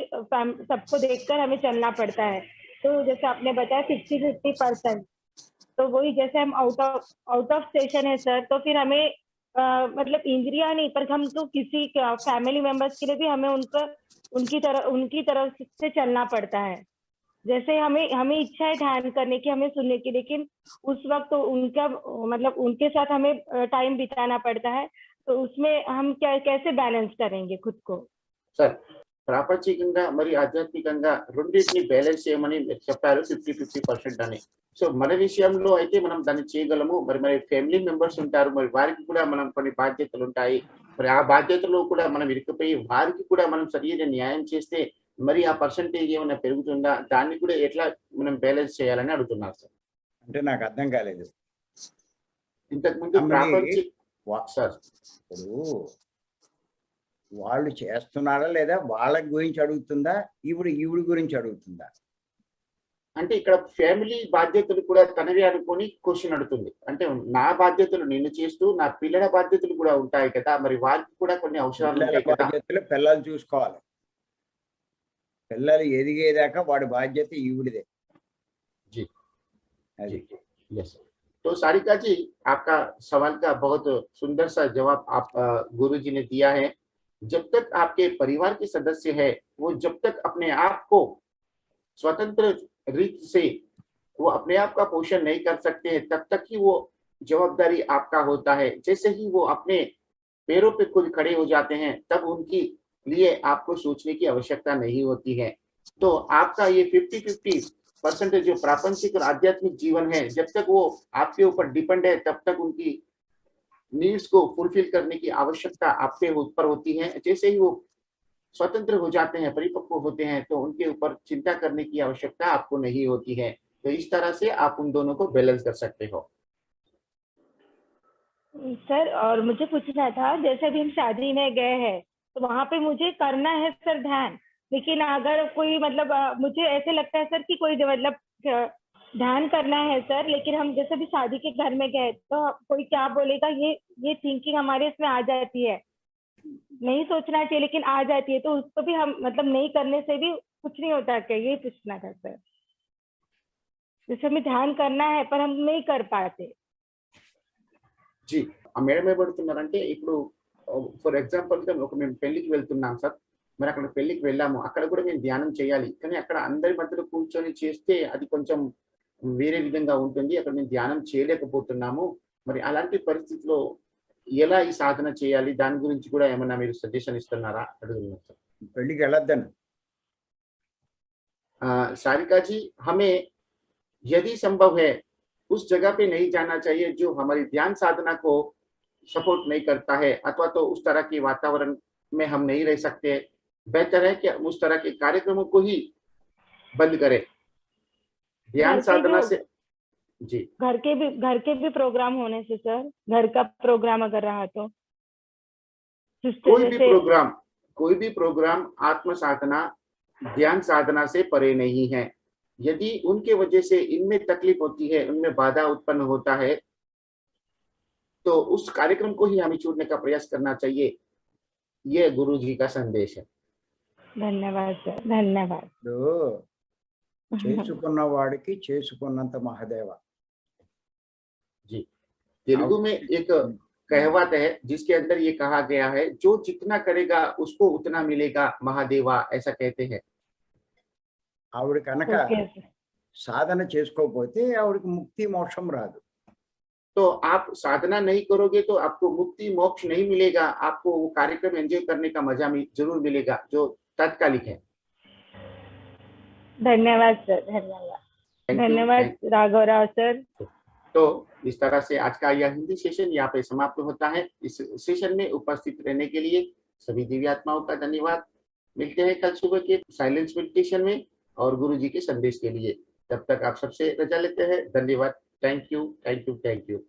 सबको देखकर हमें चलना पड़ता है. तो जैसे आपने बताया 50-50%, तो वही जैसे हम आउट ऑफ स्टेशन है सर, तो फिर हमें मतलब इंद्रिया नहीं पर हम तो किसी फैमिली मेंबर्स के लिए भी हमें उनकी तरफ से चलना पड़ता है. जैसे हमें इच्छा है ध्यान करने की, हमें सुनने की, लेकिन उस वक्त तो उनका मतलब उनके साथ हमें टाइम बिताना पड़ता है. तो उसमें हम कैसे बैलेंस करेंगे खुद को? సార్, ప్రాపంచికంగా మరి ఆధ్యాత్మికంగా రెండింటిని బ్యాలెన్స్ చేయమని చెప్పారు 50-50% అని. సో మన విషయంలో అయితే మనం దాన్ని చేయగలము. మరి ఫ్యామిలీ మెంబర్స్ ఉంటారు, మరి వారికి కూడా మనం కొన్ని బాధ్యతలు ఉంటాయి. మరి ఆ బాధ్యతలో కూడా మనం ఇరుక్కుపోయి వారికి కూడా మనం సరైన న్యాయం చేస్తే మరి ఆ పర్సంటేజ్ ఏమైనా పెరుగుతుందా, దాన్ని కూడా ఎట్లా మనం బ్యాలెన్స్ చేయాలని అడుగుతున్నారు సార్. అంటే నాకు అర్థం కాలేదు. ఇంతకుముందు సార్ ఇప్పుడు వాళ్ళు చేస్తున్నారా లేదా వాళ్ళ గురించి అడుగుతుందా, ఈవిడ గురించి అడుగుతుందా? అంటే ఇక్కడ ఫ్యామిలీ బాధ్యతలు కూడా తనవే అనుకొని క్వశ్చన్ అడుగుతుంది. అంటే నా బాధ్యతలు నేను చేస్తూ నా పిల్లల బాధ్యతలు కూడా ఉంటాయి కదా, మరి వారికి కూడా కొన్ని అవసరాలు ఉంటాయి కదా. బాధ్యతలు పిల్లలు చూసుకోవాలి. పిల్లలు ఎదిగేదాకా వాడి బాధ్యత ఈవిడిదే. जी जी यस. तो सारिका जी, आपका सवाल का बहुत सुंदर सा जवाब आप गुरु जी ने दिया है. जब तक आपके परिवार के सदस्य है वो जब तक अपने आप को स्वतंत्र रीत से वो अपने आप का पोषण नहीं कर सकते हैं, तब तक ही वो जवाबदारी आपका होता है. जैसे ही वो अपने पैरों पे खुद खड़े हो जाते हैं तब उनकी लिए आपको सोचने की आवश्यकता नहीं होती है. तो आपका ये 50-50% जो प्रापंचिक और आध्यात्मिक जीवन है, जब तक वो आपके ऊपर डिपेंड है तब तक उनकी नीड्स को फुलफिल करने की आवश्यकता आपके ऊपर होती है. जैसे ही वो स्वतंत्र हो जाते हैं, परिपक्व होते हैं, तो उनके ऊपर चिंता करने की आवश्यकता आपको नहीं होती है. तो इस तरह से आप उन दोनों को बैलेंस कर सकते हो. सर और मुझे पूछना था, जैसे अभी हम शादी में गए हैं तो वहां पे मुझे करना है सर ध्यान, लेकिन अगर कोई मतलब मुझे ऐसे लगता है सर कि कोई मतलब ध्यान करना है सर, लेकिन हम जैसे भी शादी के घर में गए तो कोई क्या बोलेगा, ये थिंकिंग हमारे इसमें आ जाती है. नहीं सोचना चाहिए लेकिन आ जाती है, तो उसको भी हम मतलब नहीं करने से भी कुछ नहीं होता क्या, ये पूछना था सर. जैसे हमें ध्यान करना है पर हम नहीं कर पाते. जी మేడం ఏమడుతున్నారంటే, ఇప్పుడు ఫర్ ఎగ్జాంపుల్ ఒక మేము పెళ్లికి వెళ్తున్నాం సార్, మరి అక్కడ పెళ్లికి వెళ్ళాము, అక్కడ కూడా మేము ధ్యానం చేయాలి, కానీ అక్కడ అందరి మధ్యలో కూర్చొని చేస్తే అది కొంచెం వేరే విధంగా ఉంటుంది, అక్కడ మేము ధ్యానం చేయలేకపోతున్నాము. మరి అలాంటి పరిస్థితిలో ఎలా ఈ సాధన చేయాలి, దాని గురించి కూడా ఏమన్నా మీరు సజెషన్ ఇస్తున్నారా అడుగుతున్నాం సార్. పెళ్లికి వెళ్ళొద్దని सारिका जी, हमें यदि संभव है उस जगह पे नहीं जाना चाहिए जो हमारी ध्यान साधना को सपोर्ट नहीं करता है, अथवा तो उस तरह के वातावरण में हम नहीं रह सकते. बेहतर है कि उस तरह के कार्यक्रमों को ही बंद करें. ध्यान साधना से जी घर के भी प्रोग्राम होने से सर, घर का प्रोग्राम अगर रहा तो कोई भी प्रोग्राम आत्म साधना ध्यान साधना से परे नहीं है. यदि उनके वजह से इनमें तकलीफ होती है, उनमें बाधा उत्पन्न होता है, तो उस कार्यक्रम को ही हमें छोड़ने का प्रयास करना चाहिए. ये गुरु जी का संदेश है. धन्यवाद सर, धन्यवाद. చేసుకున్న వాడికి చేసుకున్నంత మహాదేవ. जी तेलुगु में एक कहावत है जिसके अंदर ये कहा गया है, जो जितना करेगा उसको उतना मिलेगा महादेवा, ऐसा कहते हैं. ఆవిడ కనుక సాధన చేసుకోకపోతే ఆవిడకి ముక్తి మోక్షం రాదు. तो आप साधना नहीं करोगे तो आपको मुक्ति मोक्ष नहीं मिलेगा, आपको वो कार्यक्रम एंजॉय करने का मजा जरूर मिलेगा जो तात्कालिक है. धन्यवाद सर, धन्यवाद. धन्यवाद राघव राव सर। तो इस तरह से आज का यह हिंदी सेशन यहाँ पे समाप्त होता है। इस सेशन में उपस्थित रहने के लिए सभी दिव्यात्माओं का धन्यवाद। मिलते हैं कल सुबह के साइलेंस मेडिटेशन में और गुरु जी के संदेश के लिए। तब तक आप सबसे रजा लेते हैं। धन्यवाद। Thank you, thank you, thank you.